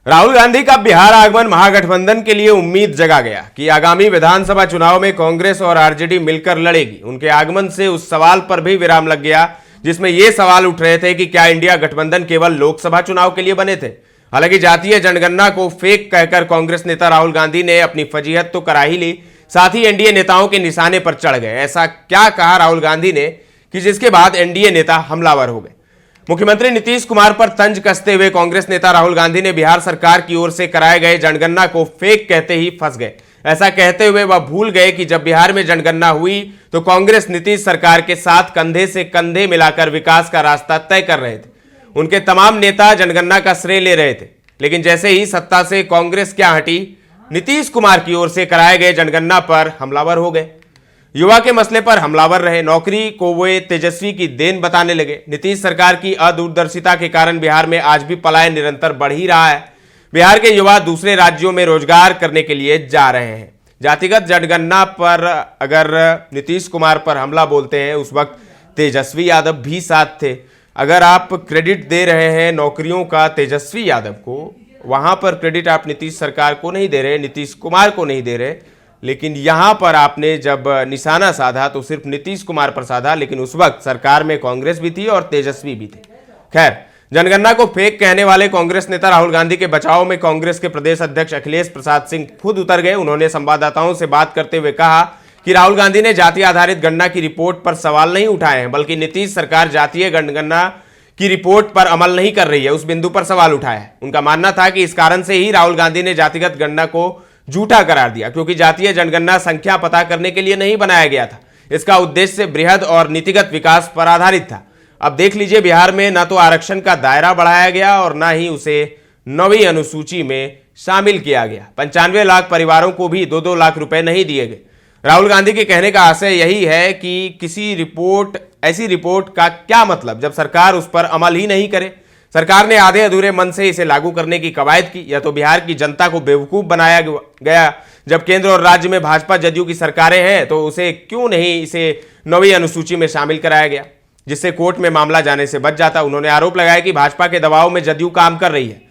राहुल गांधी का बिहार आगमन महागठबंधन के लिए उम्मीद जगा गया कि आगामी विधानसभा चुनाव में कांग्रेस और आरजेडी मिलकर लड़ेगी। उनके आगमन से उस सवाल पर भी विराम लग गया जिसमें यह सवाल उठ रहे थे कि क्या इंडिया गठबंधन केवल लोकसभा चुनाव के लिए बने थे। हालांकि जातीय जनगणना को फेक कहकर कांग्रेस नेता राहुल गांधी ने अपनी फजीहत तो करा ही ली, साथ ही एनडीए नेताओं के निशाने पर चढ़ गए। ऐसा क्या कहा राहुल गांधी ने कि जिसके बाद एनडीए नेता हमलावर हो गए। मुख्यमंत्री नीतीश कुमार पर तंज कसते हुए कांग्रेस नेता राहुल गांधी ने बिहार सरकार की ओर से कराए गए जनगणना को फेक कहते ही फंस गए। ऐसा कहते हुए वह भूल गए कि जब बिहार में जनगणना हुई तो कांग्रेस नीतीश सरकार के साथ कंधे से कंधे मिलाकर विकास का रास्ता तय कर रहे थे। उनके तमाम नेता जनगणना का श्रेय ले रहे थे, लेकिन जैसे ही सत्ता से कांग्रेस क्या हटी, नीतीश कुमार की ओर से कराए गए जनगणना पर हमलावर हो गए। युवा के मसले पर हमलावर रहे, नौकरी को वे तेजस्वी की देन बताने लगे। नीतीश सरकार की अदूरदर्शिता के कारण बिहार में आज भी पलायन निरंतर बढ़ ही रहा है। बिहार के युवा दूसरे राज्यों में रोजगार करने के लिए जा रहे हैं। जातिगत जनगणना पर अगर नीतीश कुमार पर हमला बोलते हैं, उस वक्त तेजस्वी यादव भी साथ थे। अगर आप क्रेडिट दे रहे हैं नौकरियों का तेजस्वी यादव को, वहां पर क्रेडिट आप नीतीश सरकार को नहीं दे रहे, नीतीश कुमार को नहीं दे रहे, लेकिन यहां पर आपने जब निशाना साधा तो सिर्फ नीतीश कुमार पर साधा, लेकिन उस वक्त सरकार में कांग्रेस भी थी और तेजस्वी भी थे। खैर, जनगणना को फेक कहने वाले कांग्रेस नेता राहुल गांधी के बचाव में कांग्रेस के प्रदेश अध्यक्ष अखिलेश प्रसाद सिंह खुद उतर गए। उन्होंने संवाददाताओं से बात करते हुए कहा कि राहुल गांधी ने जाति आधारित गणना की रिपोर्ट पर सवाल नहीं उठाए हैं, बल्कि नीतीश सरकार जातीय जनगणना की रिपोर्ट पर अमल नहीं कर रही है, उस बिंदु पर सवाल उठाया है। उनका मानना था कि इस कारण से ही राहुल गांधी ने जातिगत गणना को झूठा करार दिया, क्योंकि जातीय जनगणना संख्या पता करने के लिए नहीं बनाया गया था। इसका उद्देश्य बृहद और नीतिगत विकास पर आधारित था। अब देख लीजिए, बिहार में न तो आरक्षण का दायरा बढ़ाया गया और न ही उसे 9वीं अनुसूची में शामिल किया गया। 95 लाख परिवारों को भी 2-2 लाख रुपए नहीं दिए गए। राहुल गांधी के कहने का आशय यही है कि ऐसी रिपोर्ट का क्या मतलब जब सरकार उस पर अमल ही नहीं करे। सरकार ने आधे अधूरे मन से इसे लागू करने की कवायद की, या तो बिहार की जनता को बेवकूफ बनाया गया। जब केंद्र और राज्य में भाजपा जदयू की सरकारें हैं तो उसे क्यों नहीं इसे 9वीं अनुसूची में शामिल कराया गया, जिससे कोर्ट में मामला जाने से बच जाता। उन्होंने आरोप लगाया कि भाजपा के दबाव में जदयू काम कर रही है।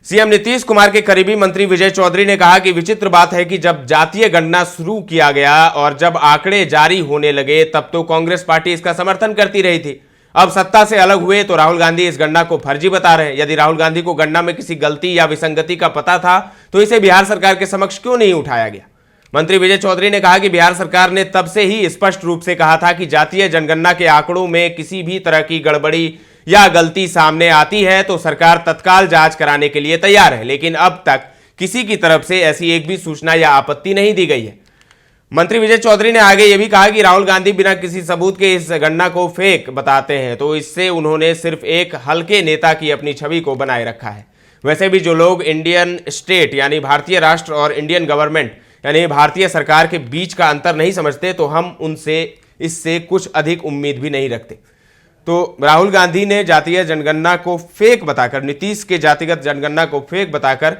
सीएम नीतीश कुमार के करीबी मंत्री विजय चौधरी ने कहा कि विचित्र बात है कि जब जातीय गणना शुरू किया गया और जब आंकड़े जारी होने लगे तब तो कांग्रेस पार्टी इसका समर्थन करती रही थी। अब सत्ता से अलग हुए तो राहुल गांधी इस गणना को फर्जी बता रहे हैं। यदि राहुल गांधी को गणना में किसी गलती या विसंगति का पता था तो इसे बिहार सरकार के समक्ष क्यों नहीं उठाया गया। मंत्री विजय चौधरी ने कहा कि बिहार सरकार ने तब से ही स्पष्ट रूप से कहा था कि जातीय जनगणना के आंकड़ों में किसी भी तरह की गड़बड़ी या गलती सामने आती है तो सरकार तत्काल जांच कराने के लिए तैयार है, लेकिन अब तक किसी की तरफ से ऐसी एक भी सूचना या आपत्ति नहीं दी गई है। मंत्री विजय चौधरी ने आगे यह भी कहा कि राहुल गांधी बिना किसी सबूत के इस गणना को फेक बताते हैं, तो इससे उन्होंने सिर्फ एक हल्के नेता की अपनी छवि को बनाए रखा है। वैसे भी जो लोग इंडियन स्टेट यानी भारतीय राष्ट्र और इंडियन गवर्नमेंट यानी भारतीय सरकार के बीच का अंतर नहीं समझते, तो हम उनसे इससे कुछ अधिक उम्मीद भी नहीं रखते। तो राहुल गांधी ने जातीय जनगणना को फेक बताकर, नीतीश के जातिगत जनगणना को फेक बताकर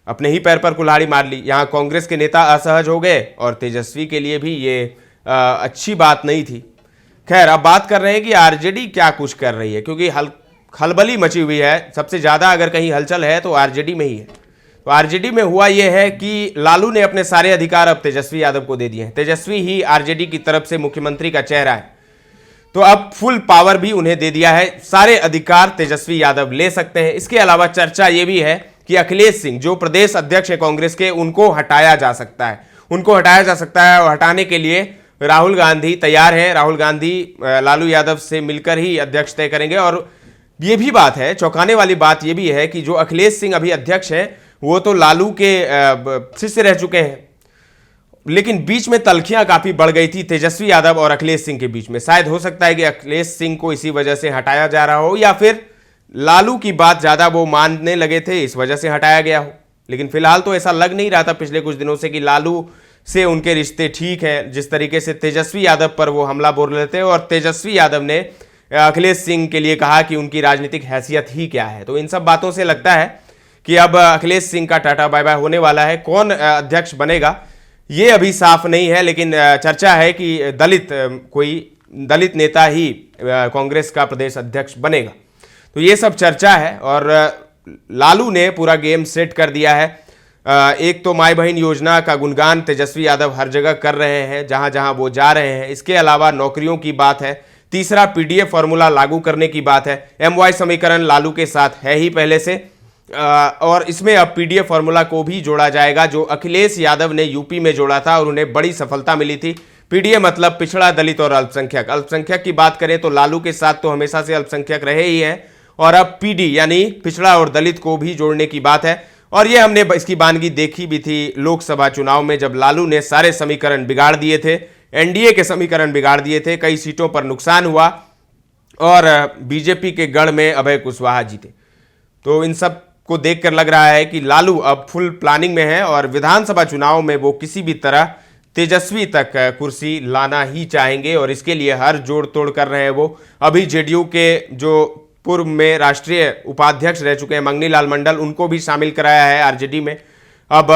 अपने ही पैर पर कुल्हाड़ी मार ली। यहाँ कांग्रेस के नेता असहज हो गए और तेजस्वी के लिए भी ये अच्छी बात नहीं थी। खैर, अब बात कर रहे हैं कि आरजेडी क्या कुछ कर रही है, क्योंकि खलबली मची हुई है। सबसे ज़्यादा अगर कहीं हलचल है तो आरजेडी में ही है। तो आरजेडी में हुआ यह है कि लालू ने अपने सारे अधिकार अब तेजस्वी यादव को दे दिए हैं। तेजस्वी ही आरजेडी की तरफ से मुख्यमंत्री का चेहरा है, तो अब फुल पावर भी उन्हें दे दिया है। सारे अधिकार तेजस्वी यादव ले सकते हैं। इसके अलावा चर्चा यह भी है कि अखिलेश सिंह जो प्रदेश अध्यक्ष है कांग्रेस के, उनको हटाया जा सकता है। उनको हटाया जा सकता है और हटाने के लिए राहुल गांधी तैयार हैं। राहुल गांधी लालू यादव से मिलकर ही अध्यक्ष तय करेंगे। और ये भी बात है, चौंकाने वाली बात ये भी है कि जो अखिलेश सिंह अभी अध्यक्ष हैं वो तो लालू के शिष्य रह चुके हैं, लेकिन बीच में तल्खियां काफी बढ़ गई थी तेजस्वी यादव और अखिलेश सिंह के बीच में। शायद हो सकता है कि अखिलेश सिंह को इसी वजह से हटाया जा रहा हो, या फिर लालू की बात ज्यादा वो मानने लगे थे इस वजह से हटाया गया हो। लेकिन फिलहाल तो ऐसा लग नहीं रहा था पिछले कुछ दिनों से कि लालू से उनके रिश्ते ठीक हैं। जिस तरीके से तेजस्वी यादव पर वो हमला बोल रहे थे और तेजस्वी यादव ने अखिलेश सिंह के लिए कहा कि उनकी राजनीतिक हैसियत ही क्या है। तो इन सब बातों से लगता है कि अब अखिलेश सिंह का टाटा बाय बाय होने वाला है। कौन अध्यक्ष बनेगा ये अभी साफ नहीं है, लेकिन चर्चा है कि दलित नेता ही कांग्रेस का प्रदेश अध्यक्ष बनेगा। तो ये सब चर्चा है और लालू ने पूरा गेम सेट कर दिया है। एक तो माई बहन योजना का गुणगान तेजस्वी यादव हर जगह कर रहे हैं, जहां जहां वो जा रहे हैं। इसके अलावा नौकरियों की बात है। तीसरा, पीडीएफ फॉर्मूला लागू करने की बात है। एमवाई समीकरण लालू के साथ है ही पहले से, और इसमें अब पीडीएफ फॉर्मूला को भी जोड़ा जाएगा, जो अखिलेश यादव ने यूपी में जोड़ा था और उन्हें बड़ी सफलता मिली थी। पीडीएफ मतलब पिछड़ा, दलित और अल्पसंख्यक। अल्पसंख्यक की बात करें तो लालू के साथ तो हमेशा से अल्पसंख्यक रहे ही हैं, और अब पीडी यानी पिछड़ा और दलित को भी जोड़ने की बात है। और ये हमने इसकी वानगी देखी भी थी लोकसभा चुनाव में, जब लालू ने सारे समीकरण बिगाड़ दिए थे, एनडीए के समीकरण बिगाड़ दिए थे, कई सीटों पर नुकसान हुआ और बीजेपी के गढ़ में अभय कुशवाहा जीते। तो इन सब को देखकर लग रहा है कि लालू अब फुल प्लानिंग में है और विधानसभा चुनाव में वो किसी भी तरह तेजस्वी तक कुर्सी लाना ही चाहेंगे, और इसके लिए हर जोड़ तोड़ कर रहे हैं वो। अभी जेडीयू के जो पूर्व में राष्ट्रीय उपाध्यक्ष रह चुके हैं मंगनी लाल मंडल, उनको भी शामिल कराया है आरजेडी में। अब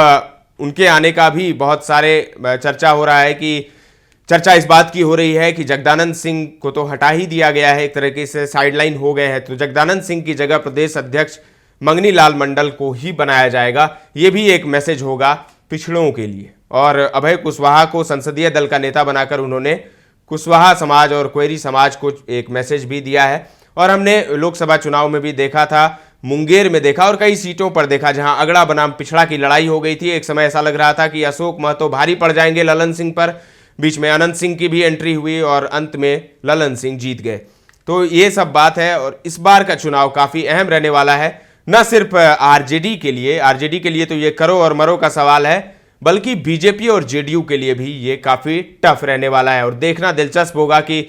उनके आने का भी बहुत सारे चर्चा हो रहा है कि चर्चा इस बात की हो रही है कि जगदानंद सिंह को तो हटा ही दिया गया है, एक तरीके से साइडलाइन हो गए हैं, तो जगदानंद सिंह की जगह प्रदेश अध्यक्ष मंगनी लाल मंडल को ही बनाया जाएगा। ये भी एक मैसेज होगा पिछड़ों के लिए। और अभय कुशवाहा को संसदीय दल का नेता बनाकर उन्होंने कुशवाहा समाज और क्वेरी समाज को एक मैसेज भी दिया है। और हमने लोकसभा चुनाव में भी देखा था, मुंगेर में देखा और कई सीटों पर देखा, जहां अगड़ा बनाम पिछड़ा की लड़ाई हो गई थी। एक समय ऐसा लग रहा था कि अशोक महतो भारी पड़ जाएंगे ललन सिंह पर, बीच में अनंत सिंह की भी एंट्री हुई और अंत में ललन सिंह जीत गए। तो ये सब बात है, और इस बार का चुनाव काफी अहम रहने वाला है, न सिर्फ आरजेडी के लिए तो ये करो और मरो का सवाल है, बल्कि बीजेपी और जेडीयू के लिए भी ये काफी टफ रहने वाला है। और देखना दिलचस्प होगा कि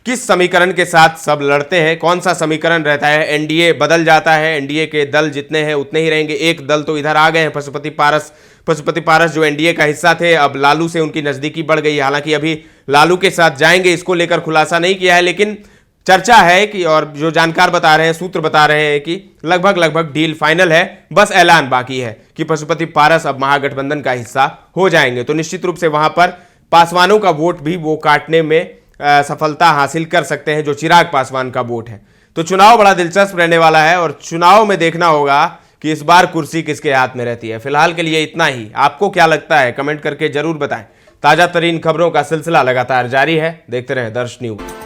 किस समीकरण के साथ सब लड़ते हैं, कौन सा समीकरण रहता है। एनडीए बदल जाता है, एनडीए के दल जितने हैं उतने ही रहेंगे। एक दल तो इधर आ गए हैं, पशुपति पारस जो एनडीए का हिस्सा थे, अब लालू से उनकी नजदीकी बढ़ गई। हालांकि अभी लालू के साथ जाएंगे इसको लेकर खुलासा नहीं किया है, लेकिन चर्चा है कि, और जो जानकार बता रहे हैं, सूत्र बता रहे हैं कि लगभग डील फाइनल है, बस ऐलान बाकी है कि पशुपति पारस अब महागठबंधन का हिस्सा हो जाएंगे। तो निश्चित रूप से वहां पर पासवानों का वोट भी वो काटने में सफलता हासिल कर सकते हैं, जो चिराग पासवान का वोट है। तो चुनाव बड़ा दिलचस्प रहने वाला है और चुनाव में देखना होगा कि इस बार कुर्सी किसके हाथ में रहती है। फिलहाल के लिए इतना ही। आपको क्या लगता है कमेंट करके जरूर बताएं। ताजा तरीन खबरों का सिलसिला लगातार जारी है, देखते रहें दर्श न्यूज।